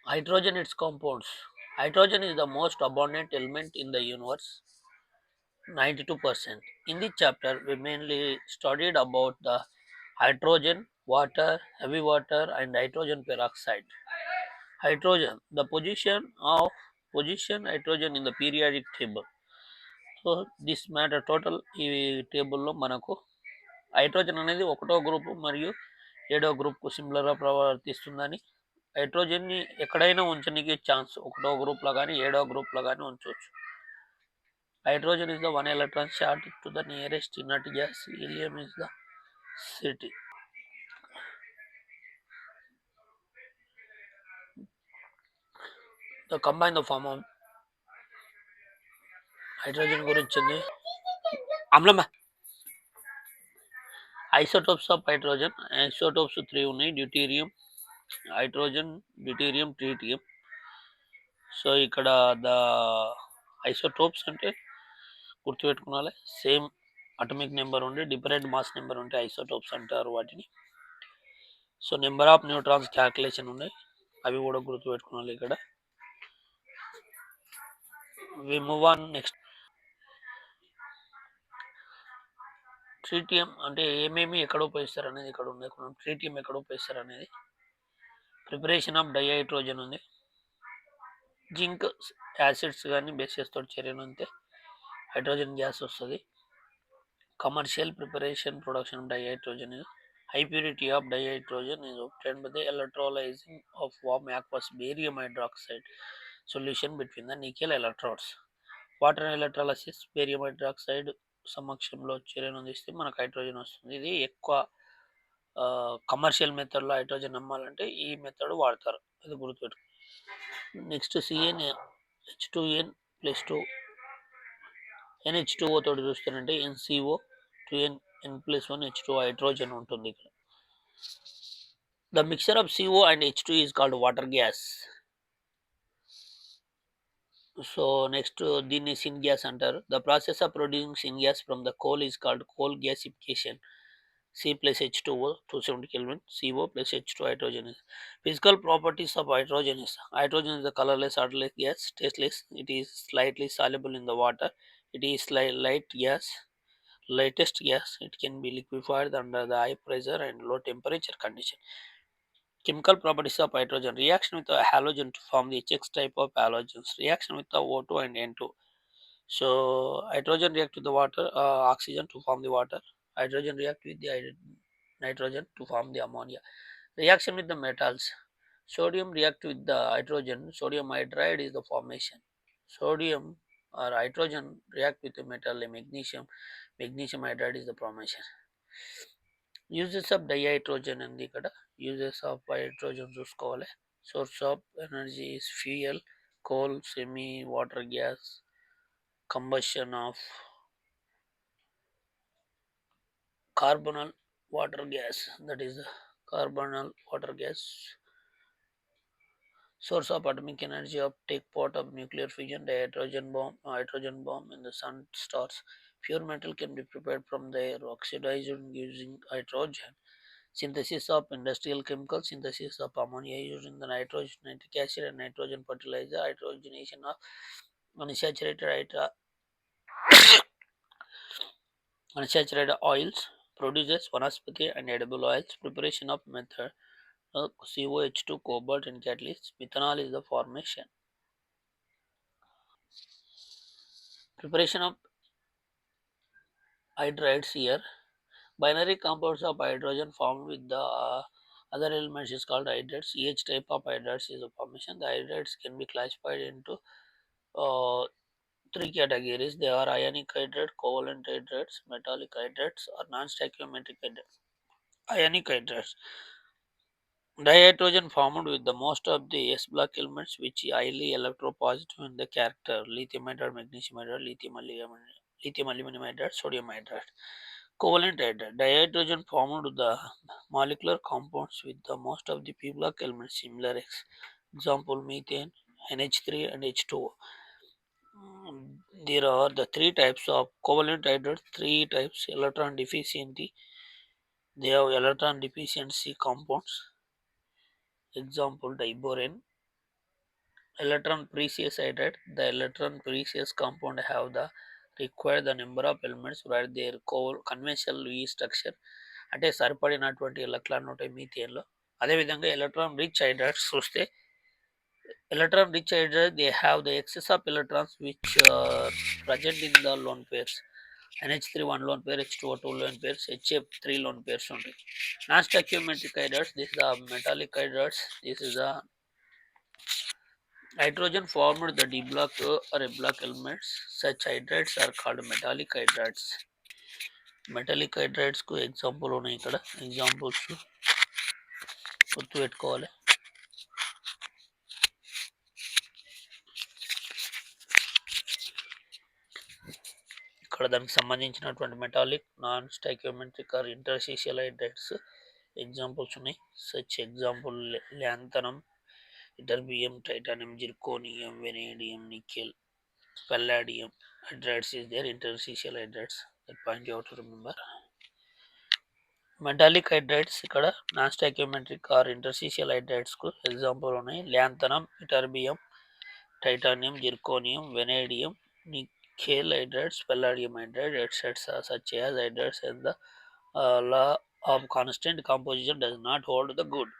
Hydrogen, its compounds. Hydrogen is the most abundant element in the universe, 92%. In this chapter, we mainly studied about the hydrogen, water, heavy water, and hydrogen peroxide. Hydrogen, the position hydrogen in the periodic table. So this matter total ఈ టేబుల్లో మనకు hydrogen అనేది ఒకటో group మరియు ఏడో గ్రూప్కు సిమిలర్గా ప్రవర్తిస్తుందని హైడ్రోజన్ని ఎక్కడైనా ఉంచడానికి ఛాన్స్ ఒకటో గ్రూప్లో కానీ ఏడో గ్రూప్లో కానీ ఉంచవచ్చు. Hydrogen is the one electron short to the nearest inert gas. Helium is the city. The combine the form of hydrogen గురించి అమ్లమ్మా. Isotopes of hydrogen. ఐసోటోప్స్ 3 ఉన్నాయి: deuterium, hydrogen, deuterium, tritium. So ఇక్కడ ద ఐసోటోప్స్ అంటే గుర్తుపెట్టుకోవాలి, same atomic number ఉండి different mass number ఉంటే isotopes అంటారు వాటిని. So number of neutrons calculation ఉన్నాయి, అవి కూడా గుర్తుపెట్టుకోవాలి. ఇక్కడ we move on next. Tritium అంటే ఏమేమి ఎక్కడ ఉపయోగిస్తారు అనేది ఇక్కడ ఉంది. ట్రీటియం ఎక్కడ ఉపయోగిస్తారు అనేది ప్రిపరేషన్ ఆఫ్ డైహైడ్రోజన్ ఉంది. జింక్ యాసిడ్స్ కానీ బేసెస్ తోటి చర్యను అంతే హైడ్రోజన్ గ్యాస్ వస్తుంది. Commercial preparation production of dihydrogen is high purity of dihydrogen is obtained by the electrolyzing of warm aqueous barium hydroxide solution between the nickel electrodes. Water electrolysis barium hydroxide సమక్షంలో చర్యను అందిస్తే మనకు hydrogen వస్తుంది. ఇది ఎక్కువ commercial మెథడ్లో hydrogen అమ్మాలంటే ఈ మెథడ్ వాడతారు, అది గుర్తుపెట్టు. Next CN H2n plus 2 NH2O తోటి చూస్తారంటే NCO 2n N+1 H2 hydrogen ఉంటుంది. ఇక్కడ the mixture of CO and H2 is called water gas. So next దీన్ని సిన్ గ్యాస్ అంటారు. The process of producing sin gas from the coal is called coal gasification. C plus H2O 270 Kelvin, CO plus H2 hydrogen. Physical properties of hydrogen is hydrogen is a colorless, odorless gas, tasteless. It is slightly soluble in the water. It is light gas, lightest gas. It can be liquefied under the high pressure and low temperature condition. Chemical properties of hydrogen: reaction with the halogen to form the HX type of halogens. Reaction with the O2 and N2. So hydrogen react with the water, oxygen to form the water. Hydrogen react with the nitrogen to form the ammonia. Reaction with the metals: sodium react with the hydrogen. Sodium hydride is the formation. Sodium or hydrogen react with the metal magnesium. Magnesium hydride is the formation. Uses of dihydrogen and ఇక్కడ uses of hydrogen చూసుకోవాలి. Source of energy is fuel, coal, semi, water gas, combustion of carbonyl water gas, that is carbonyl water gas. Source of atomic energy of take part of nuclear fission, the hydrogen bomb in the sun stars. Pure metal can be prepared from the air, oxidized using hydrogen. Synthesis of industrial chemicals: synthesis of ammonia using the nitrogen, nitric acid, and nitrogen fertilizer. Hydrogenation of unsaturated oils produces vanaspati and edible oils. Preparation of method: COH2, cobalt, and catalyst. Methanol is the formation. Preparation of hydrides here. Binary compounds of hydrogen formed with the other elements is called hydrides. Each type of hydrides is a formation. The hydrides can be classified into uh, three categories. They are ionic hydride, covalent hydrides, metallic hydrides, or non-stoichiometric hydrides. Ionic hydrides: dihydrogen formed with the most of the S block elements which are highly electropositive in the character: lithium hydride, magnesium hydride, lithium aluminum hydride, sodium hydride. Covalent hydride: dihydrogen formed with the molecular compounds with the most of the P block elements similar. Example: methane, NH3, and H2O. There are the three types of covalent hydrides. Three types: electron deficiency. They have electron deficiency compounds. Example: diborane, Electron precious hydride. The electron precious compound have the required the number of elements where their conventional V structure అంటే సరిపడినటువంటి electron ఉంటాయి మీథేన్లో. అదేవిధంగా electron rich hydrides చూస్తే electron rich hydride they have the excess of electrons which are present in the lone pairs. NH3 one lone pair, H2O two lone pairs, HF3 lone pairs only. Non-stoichiometric hydrides, this is the metallic hydrides, this is the hydrogen formed the D block or A block elements. Such hydrides are called metallic hydrides. Metallic హైడ్రైడ్స్కు example ఉన్నాయి ఇక్కడ examples గుర్తుపెట్టుకోవాలి. ఇక్కడ దానికి సంబంధించినటువంటి metallic non stoichiometric or interstitial hydrides examples ఉన్నాయి. Such example lanthanum, ytterbium, titanium, zirconium, vanadium, nickel, palladium hydrides is there, interstitial hydrides. That point you have to remember. Metallic hydrides ఇక్కడ non stoichiometric or interstitial హైడ్రైడ్స్కు example ఉన్నాయి. Lanthanum, ytterbium, titanium, zirconium, vanadium, nickel hydrides, palladium hydride, etc. Such as hydrides and the law of constant composition does not hold the good.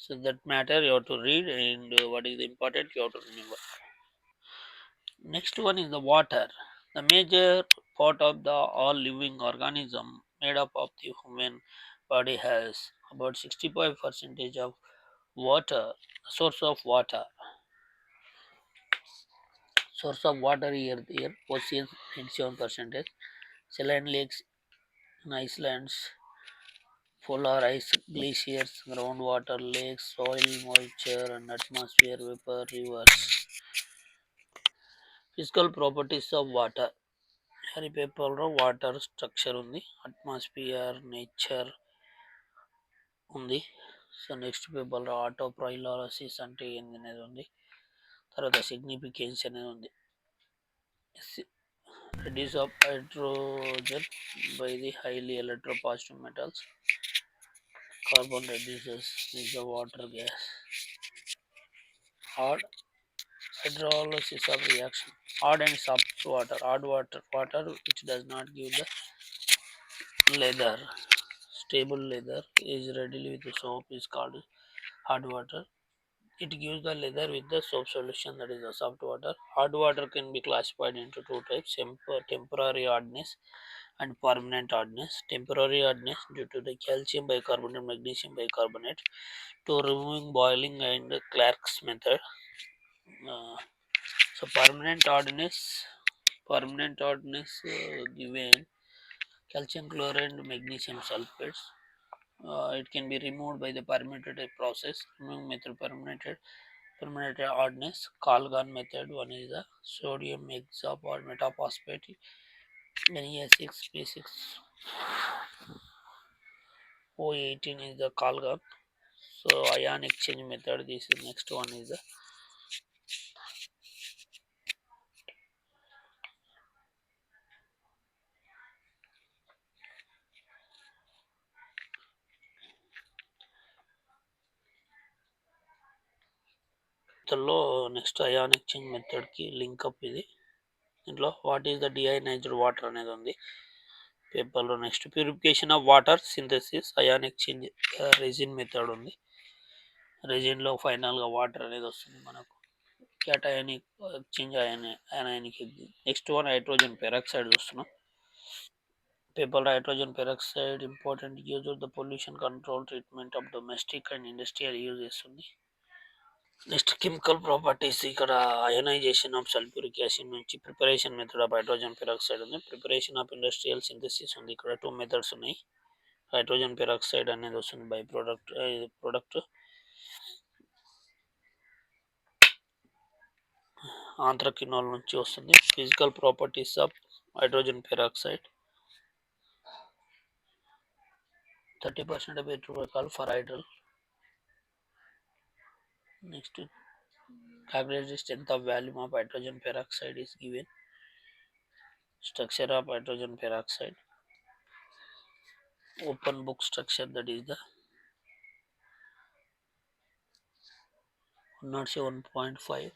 So that matter you have to read and what is important you have to remember. Next one is the water. The major part of the all living organism made up of the human body has about 65 percentage of water. Source of water. Source of water here oceans 97 percentage. Saline lakes in Iceland's polar ice glaciers, groundwater lakes, soil moisture and atmosphere vapor rivers. Physical properties of water. Hari పేపర్లో water structure ఉంది, atmosphere, nature ఉంది. So next పేపర్లో ఆటోప్రైలాలసిస్ అంటే ఏంది అనేది ఉంది. తర్వాత significance అనేది ఉంది. Reduce of hydrogen by the highly electropositive metals. Carbon reduces is the water gas. Hard hydrolysis of reaction. Hard and soft water. Hard water which does not give the leather. Stable leather is readily with the soap is called hard water. It gives the leather with the soap solution, that is the soft water. Hard water can be classified into two types: temporary hardness and permanent hardness. Temporary hardness due to the calcium bicarbonate, magnesium bicarbonate to removing boiling and Clark's method. Uh, so permanent hardness given calcium chloride, magnesium sulfates. It can be removed by the permeated process. Removing method permeated hardness. Kalgan method. One is the sodium hexap or metaphosphate. Ne6 P6 O18 is the Kalgan. So ion exchange method. This is next one is the లో next ion exchange మెథడ్కి link up ఇది. దీంట్లో what is the deionised water అనేది ఉంది పేపర్లో. Next purification of water synthesis ion exchange resin method ఉంది. రెజిన్లో ఫైనల్గా వాటర్ అనేది వస్తుంది మనకు. Cationic exchange ionic. Next one hydrogen peroxide చూస్తున్నాం పేపర్లో. Hydrogen peroxide important use of the pollution control treatment of domestic and industrial use చేస్తుంది. Next chemical properties. ఇక్కడ అయనైజేషన్ ఆఫ్ సల్ఫ్యూరిక్ యాసిడ్ నుంచి preparation method of hydrogen peroxide ఉంది. Preparation of industrial synthesis ఉంది. ఇక్కడ two methods ఉన్నాయి. Hydrogen peroxide అనేది వస్తుంది by product ఆంథ్రకినోల్ నుంచి వస్తుంది. Physical properties of hydrogen peroxide 30% of it called for hydral. Next, calculate the strength of volume of hydrogen peroxide is given. Structure of hydrogen peroxide. Open book structure, that is the 107.5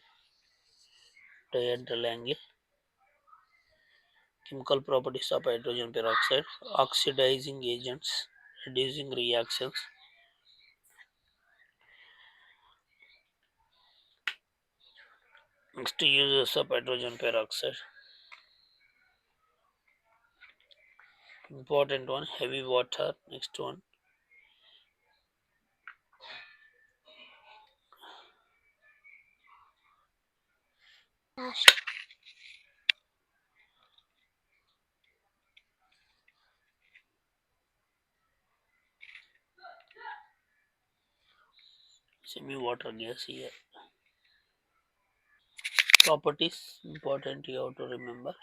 diagonal angle. Chemical properties of hydrogen peroxide: oxidizing agents, reducing reactions. Next, uses of hydrogen peroxide. Important one, heavy water. Next one, semi water gas here. Properties important you have to remember.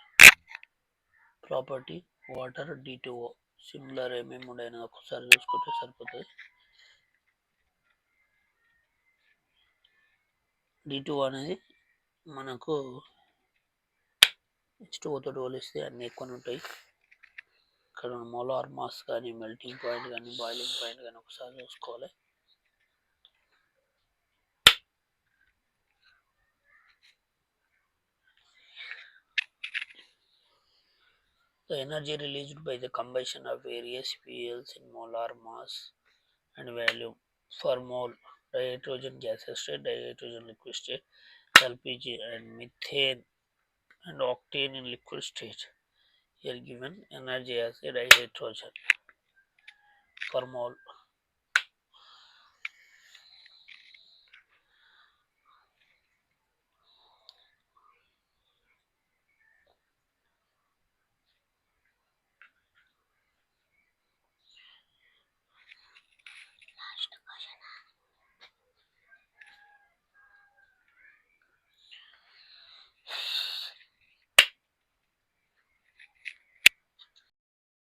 Property water D2O similar ఏమేమి ఒకసారి చూసుకుంటే సరిపోతుంది. D2O అనేది మనకు H2O తోటి పోలిస్తే అన్ని ఎక్కువ ఉంటాయి. ఇక్కడ మోలార్ మాస్ కానీ మెల్టింగ్ పాయింట్ కానీ బాయిలింగ్ పాయింట్ కానీ ఒకసారి చూసుకోవాలి. The energy released by the combustion of various fuels in molar mass and volume for mole: dihydrogen gaseous state, dihydrogen liquid state, LPG and methane and octane in liquid state. Here given energy as a dihydrogen per mole